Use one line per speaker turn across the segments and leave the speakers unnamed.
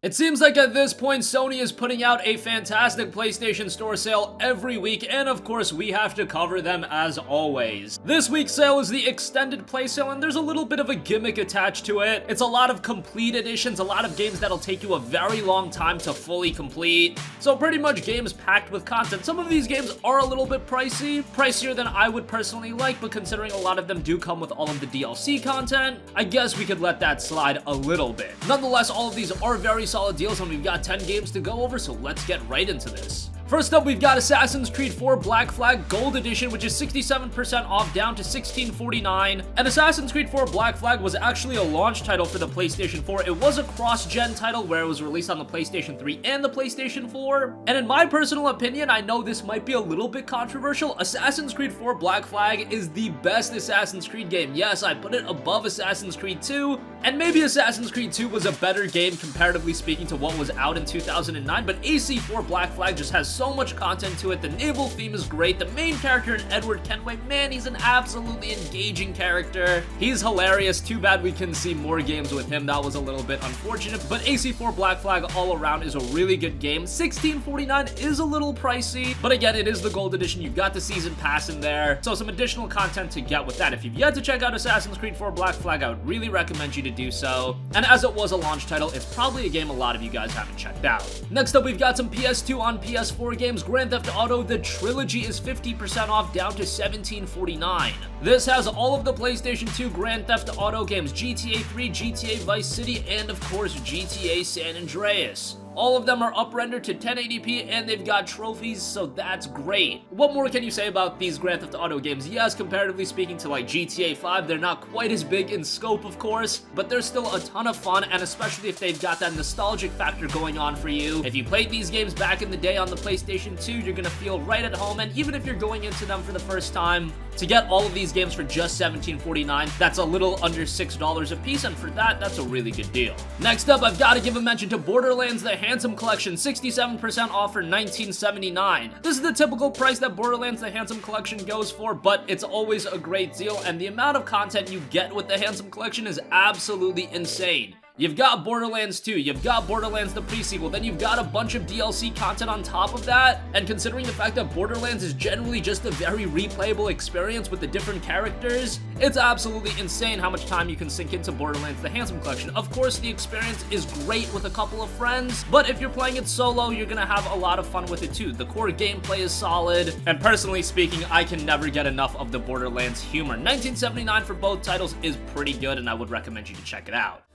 It seems like at this point, Sony is putting out a fantastic PlayStation Store sale every week, and of course, we have to cover them as always. This week's sale is the extended play sale, and there's a little bit of a gimmick attached to it. It's a lot of complete editions, a lot of games that'll take you a very long time to fully complete. So pretty much games packed with content. Some of these games are a little bit pricier than I would personally like, but considering a lot of them do come with all of the DLC content, I guess we could let that slide a little bit. Nonetheless, all of these are very solid deals, and we've got 10 games to go over, so let's get right into this. First up, we've got Assassin's Creed 4 Black Flag Gold Edition, which is 67% off, down to $16.49. And Assassin's Creed 4 Black Flag was actually a launch title for the PlayStation 4. It was a cross-gen title where it was released on the PlayStation 3 and the PlayStation 4. And in my personal opinion, I know this might be a little bit controversial, Assassin's Creed 4 Black Flag is the best Assassin's Creed game. Yes, I put it above Assassin's Creed 2, and maybe Assassin's Creed 2 was a better game comparatively speaking to what was out in 2009, but AC4 Black Flag just has so much content to it. The naval theme is great. The main character, Edward Kenway, man, he's an absolutely engaging character. He's hilarious. Too bad we couldn't see more games with him. That was a little bit unfortunate, but AC4 Black Flag all around is a really good game. $16.49 is a little pricey, but again, it is the gold edition. You've got the season pass in there, so some additional content to get with that. If you've yet to check out Assassin's Creed 4 Black Flag, I would really recommend you to do so. And as it was a launch title, it's probably a game a lot of you guys haven't checked out. Next up, we've got some PS2 on PS4 games. Grand Theft Auto The Trilogy is 50% off, down to $17.49. This has all of the PlayStation 2 Grand Theft Auto games, GTA 3, GTA Vice City, and of course GTA San Andreas. All of them are up-rendered to 1080p, and they've got trophies, so that's great. What more can you say about these Grand Theft Auto games? Yes, comparatively speaking to like GTA 5, they're not quite as big in scope, of course, but they're still a ton of fun, and especially if they've got that nostalgic factor going on for you. If you played these games back in the day on the PlayStation 2, you're gonna feel right at home, and even if you're going into them for the first time, to get all of these games for just $17.49, that's a little under $6 a piece, and for that, that's a really good deal. Next up, I've got to give a mention to Borderlands The Handsome Collection, 67% off for $19.79. This is the typical price that Borderlands The Handsome Collection goes for, but it's always a great deal, and the amount of content you get with the Handsome Collection is absolutely insane. You've got Borderlands 2, you've got Borderlands the pre-sequel, then you've got a bunch of DLC content on top of that, and considering the fact that Borderlands is generally just a very replayable experience with the different characters, it's absolutely insane how much time you can sink into Borderlands The Handsome Collection. Of course, the experience is great with a couple of friends, but if you're playing it solo, you're gonna have a lot of fun with it too. The core gameplay is solid, and personally speaking, I can never get enough of the Borderlands humor. $19.79 for both titles is pretty good, and I would recommend you to check it out.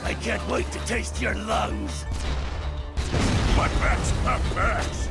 I can't wait to taste your lungs. My back's my back's.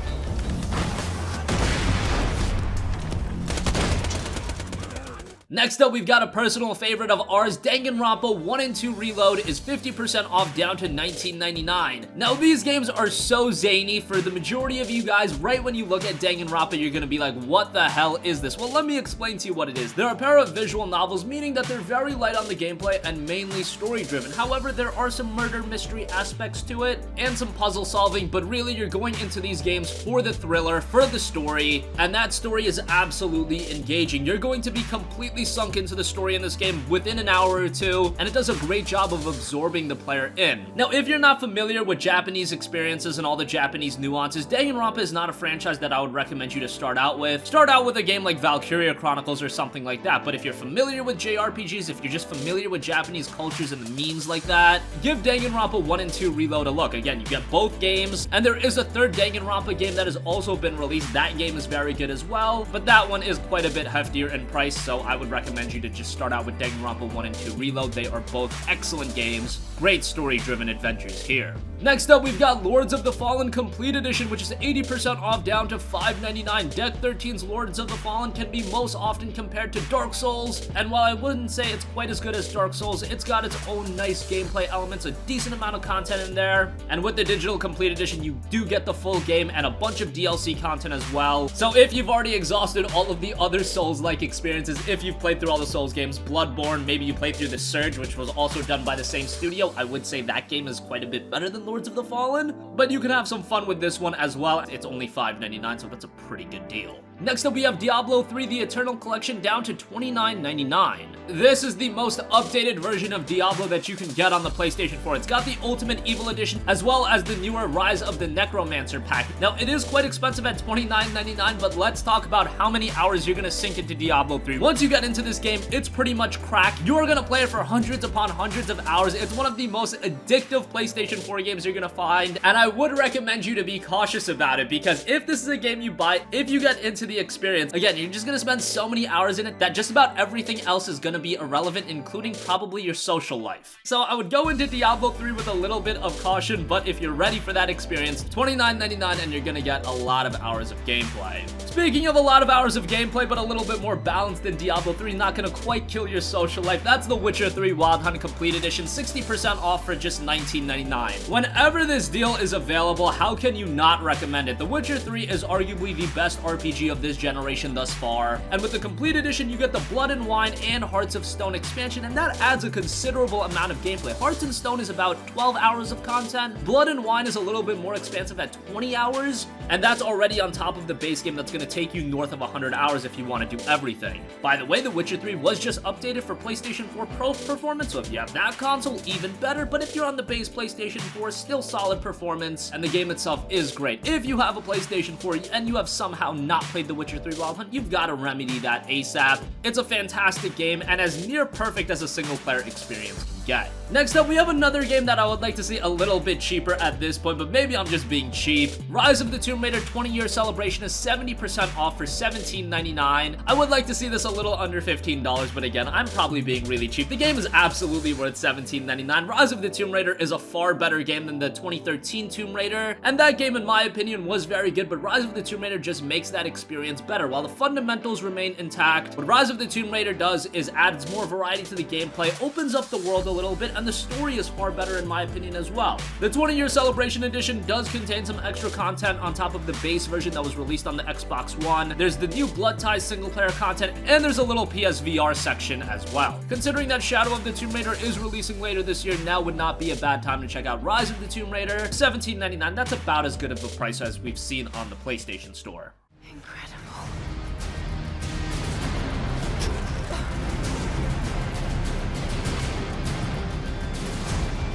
Next up, we've got a personal favorite of ours. Danganronpa 1 and 2 Reload is 50% off, down to $19.99. Now, these games are so zany. For the majority of you guys, right when you look at Danganronpa, you're gonna be like, what the hell is this? Well, let me explain to you what it is. They're a pair of visual novels, meaning that they're very light on the gameplay and mainly story-driven. However, there are some murder mystery aspects to it and some puzzle solving, but really, you're going into these games for the thriller, for the story, and that story is absolutely engaging. You're going to be completely sunk into the story in this game within an hour or two, and it does a great job of absorbing the player in. Now, if you're not familiar with Japanese experiences and all the Japanese nuances, Danganronpa is not a franchise that I would recommend you to start out with. Start out with a game like Valkyria Chronicles or something like that, but if you're familiar with JRPGs, if you're just familiar with Japanese cultures and the memes like that, give Danganronpa 1 and 2 Reload a look. Again, you get both games, and there is a third Danganronpa game that has also been released. That game is very good as well, but that one is quite a bit heftier in price, so I would recommend you to just start out with Danganronpa 1 and 2 Reload. They are both excellent games. Great story-driven adventures here. Next up, we've got Lords of the Fallen Complete Edition, which is 80% off, down to $5.99. Deck 13's Lords of the Fallen can be most often compared to Dark Souls, and while I wouldn't say it's quite as good as Dark Souls, it's got its own nice gameplay elements, a decent amount of content in there, and with the Digital Complete Edition, you do get the full game and a bunch of DLC content as well. So if you've already exhausted all of the other Souls-like experiences, if you've played through all the Souls games, Bloodborne, maybe you played through The Surge, which was also done by the same studio, I would say that game is quite a bit better than Lords of the Fallen, but you can have some fun with this one as well. It's only $5.99, so that's a pretty good deal. Next up, we have Diablo 3 The Eternal Collection down to $29.99. This is the most updated version of Diablo that you can get on the PlayStation 4. It's got the Ultimate Evil Edition as well as the newer Rise of the Necromancer pack. Now, it is quite expensive at $29.99, but let's talk about how many hours you're gonna sink into Diablo 3. Once you get into this game, it's pretty much crack. You're gonna play it for hundreds upon hundreds of hours. It's one of the most addictive PlayStation 4 games you're gonna find, and I would recommend you to be cautious about it, because if this is a game you buy, if you get into the experience, again, you're just gonna spend so many hours in it that just about everything else is gonna be irrelevant, including probably your social life. So I would go into Diablo 3 with a little bit of caution, but if you're ready for that experience, $29.99 and you're gonna get a lot of hours of gameplay. Speaking of a lot of hours of gameplay, but a little bit more balanced than Diablo 3, not gonna quite kill your social life, that's The Witcher 3 Wild Hunt Complete Edition, 60% off for just $19.99. Whenever this deal is available, how can you not recommend it? The Witcher 3 is arguably the best RPG of this generation thus far, and with the Complete Edition, you get the Blood and Wine and Hearts of Stone expansion, and that adds a considerable amount of gameplay. Hearts and Stone is about 12 hours of content. Blood and Wine is a little bit more expansive at 20 hours, and that's already on top of the base game that's going to take you north of 100 hours if you want to do everything. By the way, The Witcher 3 was just updated for PlayStation 4 Pro performance, so if you have that console, even better, but if you're on the base PlayStation 4, still solid performance, and the game itself is great. If you have a PlayStation 4 and you have somehow not played The Witcher 3 Wild Hunt, you've got to remedy that ASAP. It's a fantastic game, and as near perfect as a single-player experience can get. Next up, we have another game that I would like to see a little bit cheaper at this point, but maybe I'm just being cheap. Rise of the Tomb Raider 20-year celebration is 70% off for $17.99. I would like to see this a little under $15, but again, I'm probably being really cheap. The game is absolutely worth $17.99. Rise of the Tomb Raider is a far better game than the 2013 Tomb Raider, and that game, in my opinion, was very good, but Rise of the Tomb Raider just makes that experience better. While the fundamentals remain intact, what Rise of the Tomb Raider does is adds more variety to the gameplay, opens up the world a little bit, and the story is far better in my opinion as well. The 20-year celebration edition does contain some extra content on top of the base version that was released on the Xbox One. There's the new Blood Ties single-player content, and there's a little PSVR section as well. Considering that Shadow of the Tomb Raider is releasing later this year, now would not be a bad time to check out Rise of the Tomb Raider. $17.99, that's about as good of a price as we've seen on the PlayStation Store.
Incredible.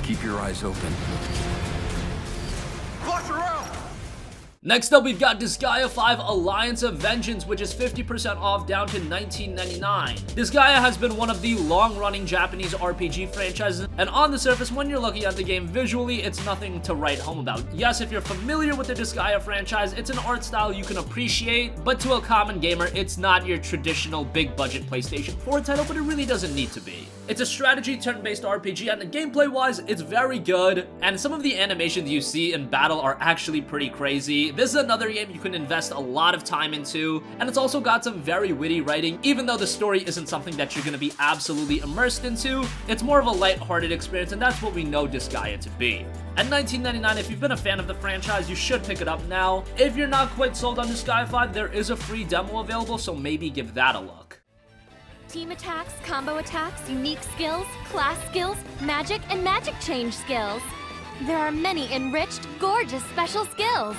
Keep your eyes open.
Watch around!
Next up, we've got Disgaea 5 Alliance of Vengeance, which is 50% off down to $19.99. Disgaea has been one of the long-running Japanese RPG franchises, and on the surface, when you're looking at the game visually, it's nothing to write home about. Yes, if you're familiar with the Disgaea franchise, it's an art style you can appreciate, but to a common gamer, it's not your traditional big-budget PlayStation 4 title, but it really doesn't need to be. It's a strategy turn-based RPG, and gameplay-wise, it's very good, and some of the animations you see in battle are actually pretty crazy. This is another game you can invest a lot of time into, and it's also got some very witty writing. Even though the story isn't something that you're going to be absolutely immersed into, it's more of a light-hearted experience, and that's what we know Disgaea to be. At $19.99, if you've been a fan of the franchise, you should pick it up now. If you're not quite sold on Disgaea 5, there is a free demo available, so maybe give that a look.
Team attacks, combo attacks, unique skills, class skills, magic, and magic change skills. There are many enriched, gorgeous special skills.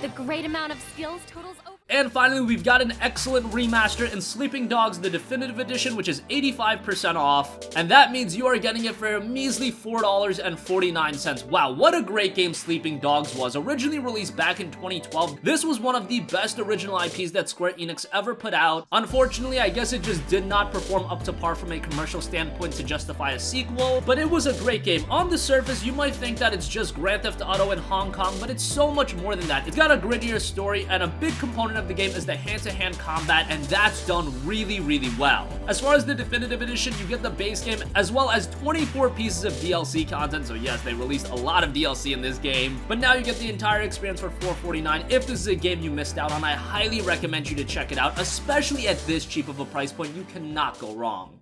The great amount of skills totals over.
And finally, we've got an excellent remaster in Sleeping Dogs, the Definitive Edition, which is 85% off. And that means you are getting it for a measly $4.49. Wow, what a great game Sleeping Dogs was. Originally released back in 2012, this was one of the best original IPs that Square Enix ever put out. Unfortunately, I guess it just did not perform up to par from a commercial standpoint to justify a sequel, but it was a great game. On the surface, you might think that it's just Grand Theft Auto in Hong Kong, but it's so much more than that. It's got a grittier story, and a big component of the game is the hand-to-hand combat, and that's done really, really well. As far as the Definitive Edition, you get the base game as well as 24 pieces of DLC content, so yes, they released a lot of DLC in this game, but now you get the entire experience for $4.49. If this is a game you missed out on, I highly recommend you to check it out, especially at this cheap of a price point. You cannot go wrong.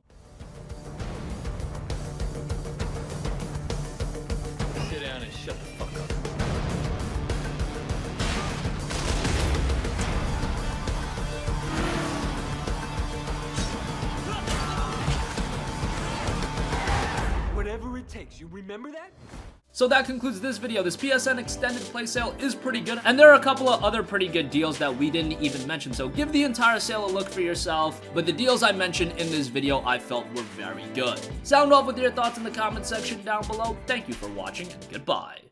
Sit down and shut the fuck up.
Whatever it takes, you remember that?
So that concludes this video. This PSN extended play sale is pretty good, and there are a couple of other pretty good deals that we didn't even mention, so give the entire sale a look for yourself, but the deals I mentioned in this video I felt were very good. Sound off with your thoughts in the comment section down below. Thank you for watching, and goodbye.